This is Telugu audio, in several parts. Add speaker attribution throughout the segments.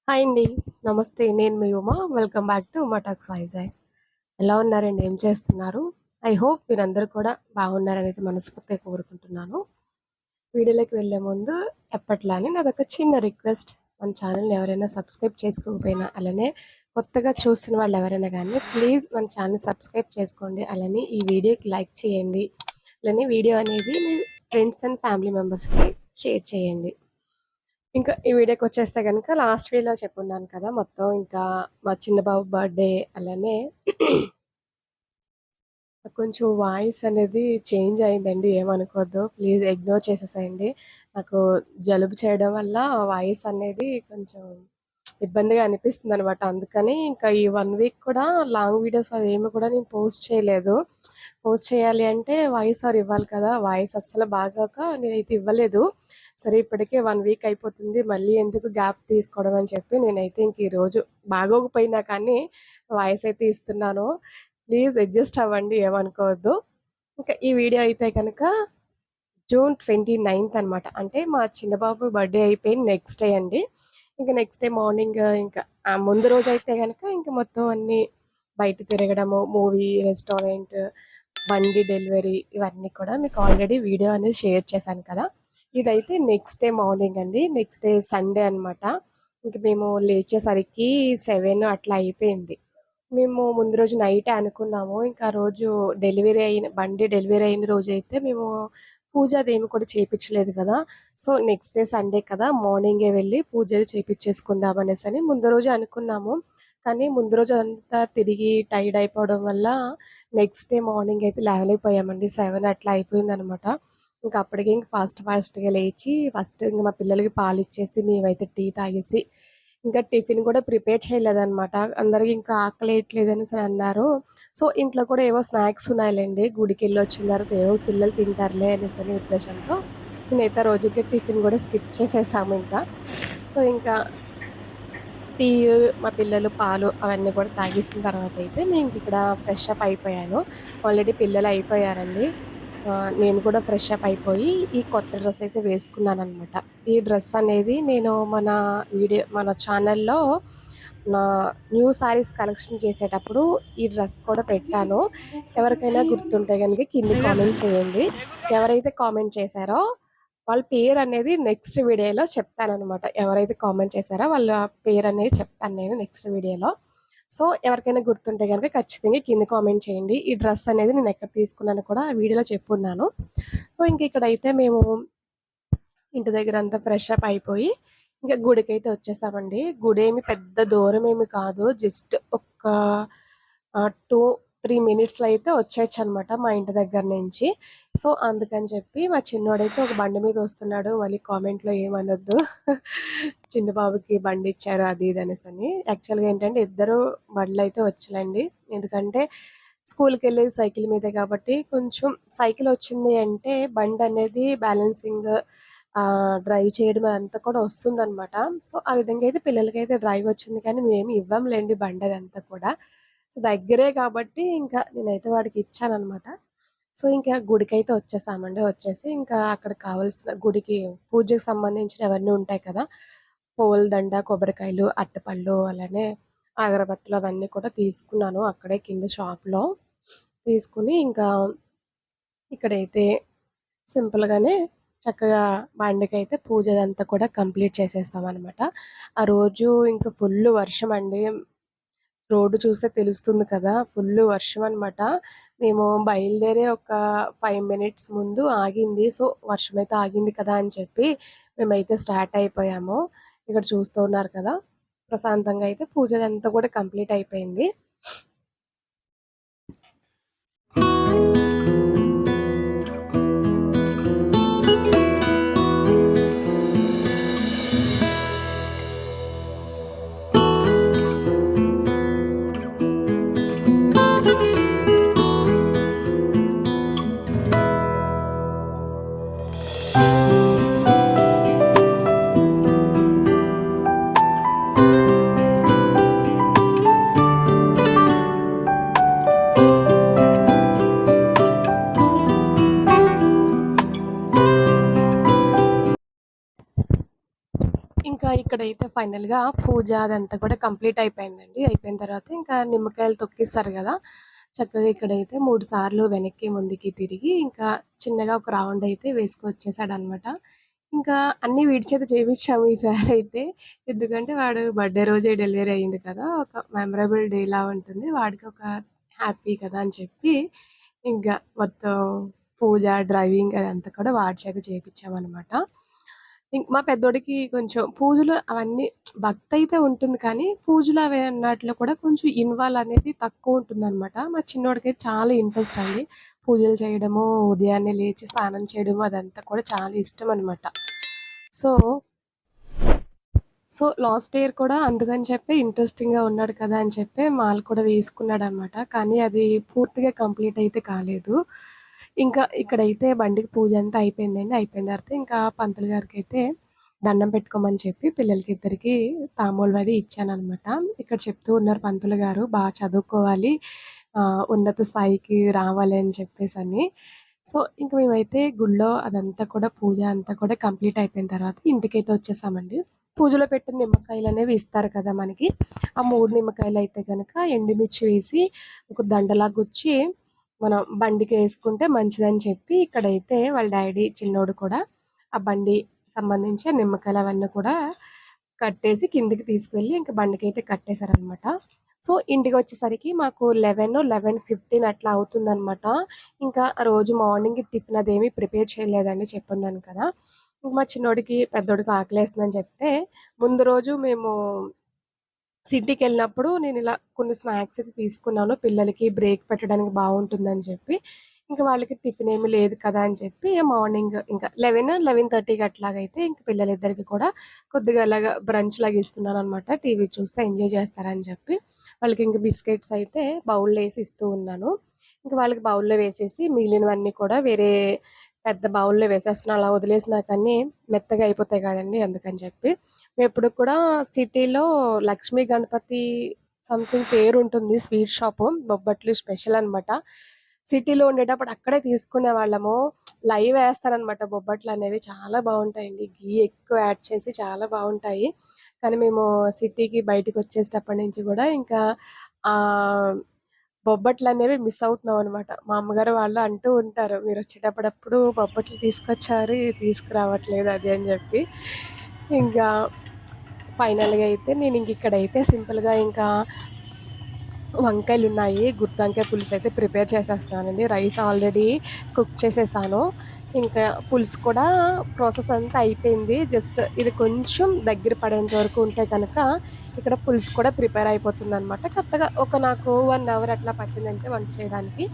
Speaker 1: హాయ్ అండి. నమస్తే. నేను మీ Uma. Welcome back to Uma talks Vizag. ఎలా ఉన్నారండి? ఏం చేస్తున్నారు? ఐ హోప్ మీరందరూ కూడా బాగున్నారనైతే మనస్ఫూర్తిగా కోరుకుంటున్నాను. వీడియోలోకి వెళ్ళే ముందు ఎప్పట్లానే నాదొక చిన్న రిక్వెస్ట్. మన ఛానల్‌ని ఎవరైనా సబ్స్క్రైబ్ చేసుకోకపోయినా, అలానే కొత్తగా చూస్తున్న వాళ్ళు ఎవరైనా గానీ ప్లీజ్ మన ఛానల్ సబ్స్క్రైబ్ చేసుకోండి. అలానే ఈ వీడియోకి లైక్ చేయండి. అలానే వీడియో అనేది మీ ఫ్రెండ్స్ అండ్ ఫ్యామిలీ మెంబర్స్‌కి షేర్ చేయండి. ఇంకా ఈ వీడియోకొచ్చేస్తే గనుక లాస్ట్ వీడియోలో చెప్పున్నాను కదా! మొత్తం ఇంకా మా చిన్న బాబు బర్త్‌డే అలానే కొంచెం వాయిస్ అనేది చేంజ్ అయిందండి. ఏమనుకోవద్దు. ప్లీజ్ ఇగ్నోర్ చేసేసేయండి. నాకు జలుబు చేయడం వల్ల వాయిస్ అనేది కొంచెం ఇబ్బందిగా అనిపిస్తుందనమాట. అందుకని ఇంకా ఈ 1 వీక్ కూడా లాంగ్ వీడియోస్ అవేమి కూడా నేను పోస్ట్ చేయలేదు. పోస్ట్ చేయాలి అంటే వాయిస్ ఓవర్ ఇవ్వాలి కదా! వాయిస్ అస్సలు బాగోక నేనైతే ఇవ్వలేదు. సరే ఇప్పటికే 1 వీక్ అయిపోతుంది. మళ్ళీ ఎందుకు గ్యాప్ తీసుకోవడం అని చెప్పి నేనైతే ఇంక ఈరోజు బాగోకపోయినా కానీ వాయిస్ అయితే ఇస్తున్నాను. ప్లీజ్ అడ్జస్ట్ అవ్వండి. ఏమనుకోవద్దు. ఇంకా ఈ వీడియో అయితే గనక జూన్ 29థ్ అనమాట. అంటే మా చిన్న బాబు బర్త్‌డే అయిపోయిన నెక్స్ట్ డే అండి. ఇంక నెక్స్ట్ డే మార్నింగ్ ఇంకా ముందు రోజైతే గనక ఇంక మొత్తం అన్నీ బయట తిరగడము, మూవీ, రెస్టారెంట్, బండి డెలివరీ ఇవన్నీ కూడా మీకు ఆల్రెడీ వీడియో అనేది షేర్ చేశాను కదా! ఇదైతే నెక్స్ట్ డే మార్నింగ్ అండి. నెక్స్ట్ డే సండే అనమాట. ఇంక మేము లేచేసరికి 7 అట్లా అయిపోయింది. మేము ముందు రోజు నైటే అనుకున్నాము. ఇంకా ఆ రోజు బండి డెలివరీ అయిన రోజైతే మేము పూజ అదేమి కూడా చేపిచ్చలేదు కదా! సో, నెక్స్ట్ డే సండే కదా! మార్నింగే వెళ్లి పూజలు చేపిచ్చేసుకుందాం అనేసని ముందు రోజే అనుకున్నాము. కానీ ముందు రోజంతా తిరిగి టైర్డ్ అయిపోవడం వల్ల నెక్స్ట్ డే మార్నింగ్ అయితే లేవలేకపోయామండి. 7 అట్లా అయిపోయిందనమాట. ఇంక అప్పటికే ఫాస్ట్‌గా లేచి ఫస్ట్ ఇంక మా పిల్లలకి పాలిచ్చేసి మేమైతే టీ తాగేసి ఇంకా టిఫిన్ కూడా ప్రిపేర్ చేయలేదనమాట. అందరికి ఇంకా ఆకలేయట్లేదనేసి అన్నారు. సో, ఇంట్లో కూడా ఏవో స్నాక్స్ ఉన్నాయిలెండి. గుడికెళ్ళొచ్చిన తర్వాత ఏవో పిల్లలు తింటారులే అనేసని ఉద్దేశంతో నేనైతే ఆ రోజుకి టిఫిన్ కూడా స్కిప్ చేసేసాము ఇంకా. సో, ఇంకా టీ, మా పిల్లలు పాలు అవన్నీ కూడా తాగేసిన తర్వాతయితే నేనింకిక్కడ ఫ్రెష్ అప్ అయిపోయాను. ఆల్రెడీ పిల్లలయిపోయారండి. నేను కూడా ఫ్రెష్ అప్ అయిపోయి ఈ కొత్త డ్రెస్ అయితే వేసుకున్నాననమాట. ఈ డ్రెస్ అనేది నేను మన ఛానల్‌లో నా న్యూ సారీస్ కలెక్షన్ చేసేటప్పుడు ఈ డ్రెస్ కూడా పెట్టాను. ఎవరికైనా గుర్తుంటే గనుక కింద కామెంట్ చేయండి. ఎవరైతే కామెంట్ చేశారో వాళ్ళ పేరనేది నెక్స్ట్ వీడియోలో చెప్తాననమాట. ఎవరైతే కామెంట్ చేశారో వాళ్ళ పేరనేది చెప్తాను నేను నెక్స్ట్ వీడియోలో. సో, ఎవరికైనా గుర్తుంటే గనుక ఖచ్చితంగా కింద కామెంట్ చేయండి. ఈ డ్రెస్ అనేది నేనెక్కడ తీసుకున్నానో కూడా ఆ వీడియోలో చెప్పున్నాను. సో, ఇంకిక్కడైతే మేము ఇంటి దగ్గరంతా ఫ్రెష్ అప్ అయిపోయి, ఇంక గుడికైతే వచ్చేసామండి. గుడేమి పెద్ద దూరమేమి కాదు. జస్ట్ ఒక 2, 3 మినిట్స్‌లో అయితే వచ్చేయొచ్చనమాట మా ఇంటి దగ్గర నుంచి. సో, అందుకని చెప్పి మా చిన్నోడైతే ఒక బండి మీద వస్తున్నాడు. మళ్ళీ కామెంట్‌లో ఏమనొద్దు. చిన్న బాబుకి బండిచ్చారు అది ఇది అనేసని. యాక్చువల్‌గా ఏంటంటే ఇద్దరు బండ్లయితే వచ్చులండి. ఎందుకంటే స్కూలుకెళ్ళేది సైకిల్ మీదే కాబట్టి కొంచెం సైకిలొచ్చింది అంటే బండనేది బ్యాలెన్సింగ్ డ్రైవ్ చేయడం అదంతా కూడా వస్తుందనమాట. సో, ఆ విధంగా అయితే పిల్లలకైతే డ్రైవొచ్చింది కానీ మేమేమి ఇవ్వంలేండి బండదంతా కూడా. సో, దగ్గరే కాబట్టి ఇంకా నేనైతే వాడికి ఇచ్చాననమాట. సో, ఇంకా గుడికైతే వచ్చేసామండి. వచ్చేసి ఇంకా అక్కడ కావాల్సిన గుడికి పూజకి సంబంధించినవన్నీ ఉంటాయి కదా! పూలదండ, కొబ్బరికాయలు, అరటిపళ్ళు అలానే అగరబత్తులు అవన్నీ కూడా తీసుకున్నాను అక్కడే కింద షాప్‌లో. తీసుకొని ఇంకా ఇక్కడైతే సింపుల్‌గానే చక్కగా బండికైతే పూజ అదంతా కూడా కంప్లీట్ చేసేసామనమాట. ఆ రోజు ఇంక ఫుల్లు వర్షమండి. రోడ్డు చూస్తే తెలుస్తుంది కదా! ఫుల్లు వర్షమనమాట. మేము బయలుదేరే ఒక 5 మినిట్స్ ముందు ఆగింది. సో, వర్షమైతే ఆగింది కదా అని చెప్పి మేమైతే స్టార్ట్ అయిపోయాము. ఇక్కడ చూస్తూ ఉన్నారు కదా! ప్రశాంతంగా అయితే పూజ అదంతా కూడా కంప్లీట్ అయిపోయింది. ఇక్కడైతే ఫైనల్‌గా పూజ అదంతా కూడా కంప్లీట్ అయిపోయిందండి. అయిపోయిన తర్వాత ఇంకా నిమ్మకాయలు తొక్కిస్తారు గదా! చక్కగా ఇక్కడైతే 3 సార్లు వెనక్కి, ముందుకి తిరిగి ఇంకా చిన్నగా ఒక రౌండ్ అయితే వేసుకొచ్చేసాడనమాట. ఇంకా అన్నీ వీడి చేత చేపించాము ఈసారయితే. ఎందుకంటే వాడు బర్త్‌డే రోజే డెలివరీ అయింది కదా! ఒక మెమరబుల్ డేలా ఉంటుంది. వాడికి ఒక హ్యాపీ కదా అని చెప్పి ఇంకా మొత్తం పూజ, డ్రైవింగ్ అదంతా కూడా వాడి చేత చేపించామనమాట. మా పెద్దోడికి కొంచెం పూజలు అవన్నీ భక్తయితే ఉంటుంది కానీ, పూజలు అవి అన్నాటిలో కూడా కొంచెం ఇన్వాల్వ్ అనేది తక్కువుంటుందనమాట. మా చిన్నోడికైతే చాలా ఇంట్రెస్ట్ అండి. పూజలు చేయడము, ఉదయాన్నే లేచి స్నానం చేయడము అదంతా కూడా చాలా ఇష్టమనమాట. సో, లాస్ట్ ఇయర్ కూడా అందుకని చెప్పి ఇంట్రెస్టింగ్‌గా ఉన్నాడు కదా అని చెప్పి మాల కూడా వేసుకున్నాడనమాట. కానీ అది పూర్తిగా కంప్లీట్ అయితే కాలేదు. ఇంకా ఇక్కడైతే బండికి పూజ అంతా అయిపోయిందండి. అయిపోయిన తర్వాత ఇంకా పంతులు గారికైతే దండం పెట్టుకోమని చెప్పి పిల్లలకి ఇద్దరికీ తాంబూలం అది ఇచ్చాననమాట. ఇక్కడ చెప్తూ ఉన్నారు పంతులు గారు చదువుకోవాలి, ఉన్నత స్థాయికి రావాలి అని చెప్పేసని. ఇంక మేమైతే గుడిలో అదంతా కూడా పూజ అంతా కూడా కంప్లీట్ అయిపోయిన తర్వాత ఇంటికైతే వచ్చేసామండి. పూజలో పెట్టిన నిమ్మకాయలనేవి ఇస్తారు కదా మనకి. ఆ 3 నిమ్మకాయలయితే గనక ఎండుమిర్చి వేసి ఒక దండలా గుచ్చి మనం బండికేసుకుంటే మంచిదని చెప్పి ఇక్కడైతే వాళ్ళ డ్యాడీ చిన్నోడు కూడా ఆ బండి సంబంధించి ఆ నిమ్మకాయలు అవన్నీ కూడా కట్టేసి కిందకి తీసుకువెళ్ళి ఇంక బండికైతే కట్టేశారనమాట. ఇంటికొచ్చేసరికి మాకు 11:15 అట్లా అవుతుందనమాట. ఇంకా ఆ రోజు మార్నింగ్ టిఫిన్ అదేమీ ప్రిపేర్ చేయలేదండి చెప్పున్నాను కదా! మా చిన్నోడికి, పెద్దోడికి ఆకలేస్తుందని చెప్తే, ముందు రోజు మేము సిటీకెళ్ళినప్పుడు నేనిలా కొన్ని స్నాక్స్ అయితే తీసుకున్నాను. పిల్లలకి బ్రేక్ పెట్టడానికి బావుంటుందని చెప్పి. ఇంక వాళ్ళకి టిఫిన్ ఏమి లేదు కదా అని చెప్పి మార్నింగ్ ఇంకా 11:30కి అట్లాగైతే ఇంక పిల్లలిద్దరికి కూడా కొద్దిగా అలాగా బ్రంచ్ లాగా ఇస్తున్నాననమాట. టీవీ చూస్తే ఎంజాయ్ చేస్తారని చెప్పి. వాళ్ళకి ఇంక బిస్కెట్స్ అయితే బౌల్‌లో ఏసి ఇస్తూ ఉన్నాను. ఇంక వాళ్ళకి బౌల్‌లో వేసేసి మిగిలినవన్నీ కూడా వేరే పెద్ద బౌల్‌లో వేసేస్తున్నాను. అలా వదిలేసినా కానీ మెత్తగా అయిపోతాయి కదండీ! అందుకని చెప్పి. ఎప్పుడు కూడా సిటీలో లక్ష్మీ గణపతి సంథింగ్ పేరుంటుంది స్వీట్ షాపు. బొబ్బట్లు స్పెషల్ అనమాట. సిటీలో ఉండేటప్పుడు అక్కడే తీసుకునేవాళ్ళము. లైవ్ ఏస్తారనమాట బొబ్బట్లనేవి. చాలా బావుంటాయండి. ఘీ ఎక్కువ యాడ్ చేసి చాలా బావుంటాయి. కానీ మేము సిటీకి బయటికొచ్చేసేటప్పటి నుంచి గూడా ఇంకా ఆహ్, బొబ్బట్లనేవి మిస్ అవుతున్నామనమాట. మా అమ్మగారు వాళ్ళు అంటూ ఉంటారు, "మీరొచ్చేటప్పుడెప్పుడు బొబ్బట్లు తీసుకొచ్చారు, తీసుకురావట్లేదు" అది అని జెప్పి. ఇంకా ఫైనల్‌గా అయితే నేనింకిక్కడైతే సింపుల్‌గా ఇంకా వంకాయలున్నాయి. గుత్తొంకాయ పులుసయితే ప్రిపేర్ చేసేస్తున్నానండి. రైస్ ఆల్రెడీ కుక్ చేసేసాను. ఇంకా పులుసు కూడా ప్రాసెస్ అంతా అయిపోయింది. జస్ట్ ఇది కొంచెం దగ్గర పడేంత వరకు ఉంటే గనక ఇక్కడ పులుసు కూడా ప్రిపేర్ అయిపోతుందనమాట. కరెక్ట్‌గా నాకు 1 అవర్ అట్లా పట్టిందంటే వంట చేయడానికి.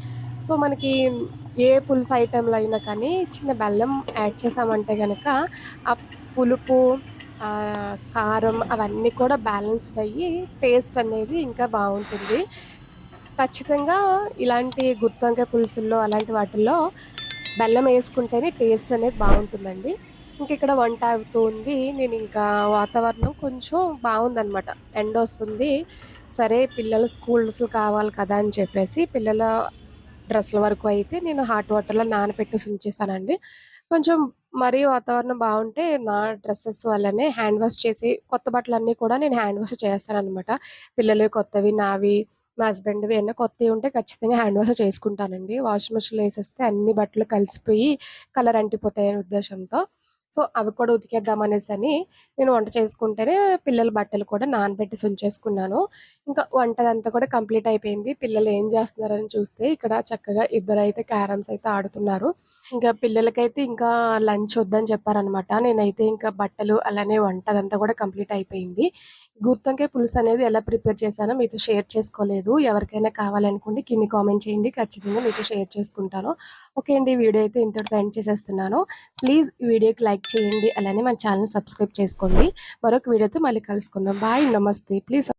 Speaker 1: మనకి ఏ పులుసు ఐటెమ్‌లో అయినా కానీ చిన్న బెల్లం యాడ్ చేశామంటే గనక ఆ పులుపు, కారం అవన్నీ కూడా బ్యాలెన్స్‌డ్ అయ్యి టేస్ట్ అనేది ఇంకా బావుంటుంది. ఖచ్చితంగా ఇలాంటి గుత్తొంకాయ పులుసుల్లో అలాంటి వాటిల్లో బెల్లం యేసుకుంటేనే టేస్ట్ అనేది బావుంటుందండి. ఇంకిక్కడ వంట అవుతూ ఉంది. నేనింకా వాతావరణం కొంచెం బావుందనమాట. ఎండొస్తుంది. సరే పిల్లలు స్కూల్స్ కావాలి కదా అని చెప్పేసి పిల్లల డ్రెస్‌ల వరకు అయితే నేను హాట్ వాటర్‌లో నానబెట్టేసి ఉంచేసానండి. కొంచెం మరీ వాతావరణం బావుంటే నా డ్రెసెస్ వల్లనే హ్యాండ్ వాష్ చేసి కొత్త బట్టలన్నీ కూడా నేను హ్యాండ్ వాష్ చేస్తాననమాట. పిల్లలవి కొత్తవి, నావి, మా హస్బెండ్‌వి ఏమన్నా కొత్తయి ఉంటే ఖచ్చితంగా హ్యాండ్ వాష్ చేసుకుంటానండి. వాషింగ్ మిషన్‌లో ఏసేస్తే అన్ని బట్టలు కలిసిపోయి కలర్ అంటిపోతాయనే ఉద్దేశంతో. అవి కూడా ఉతికేద్దామనేసని నేను వంట చేసుకుంటేనే పిల్లల బట్టలు కూడా నానబెట్టేసి ఉంచేసుకున్నాను. ఇంకా వంటదంతా కూడా కంప్లీట్ అయిపోయింది. పిల్లలు ఏం జేస్తున్నారని చూస్తే ఇక్కడ చక్కగా ఇద్దరైతే క్యారమ్స్ అయితే ఆడుతున్నారు. ఇంకా పిల్లలకైతే ఇంకా లంచ్ వద్దని చెప్పారనమాట. నేనైతే ఇంకా బట్టలు అలానే వంట అదంతా కూడా కంప్లీట్ అయిపోయింది. గుత్తొంకాయ పులుసనేది ఎలా ప్రిపేర్ చేశానో మీతో షేర్ చేసుకోలేదు. ఎవరికైనా కావాలనుకుంటే కింద కామెంట్ చేయండి. ఖచ్చితంగా మీతో షేర్ చేసుకుంటాను. ఓకే అండి. వీడియో అయితే ఇంతటితో ఎండ్ చేసేస్తున్నాను. ప్లీజ్ ఈ వీడియోకి లైక్ చేయండి. అలానే మన ఛానెల్‌ని సబ్స్క్రైబ్ చేసుకోండి. మరొక వీడియోతో మళ్ళీ కలుసుకుందాం. బాయ్. నమస్తే. ప్లీజ్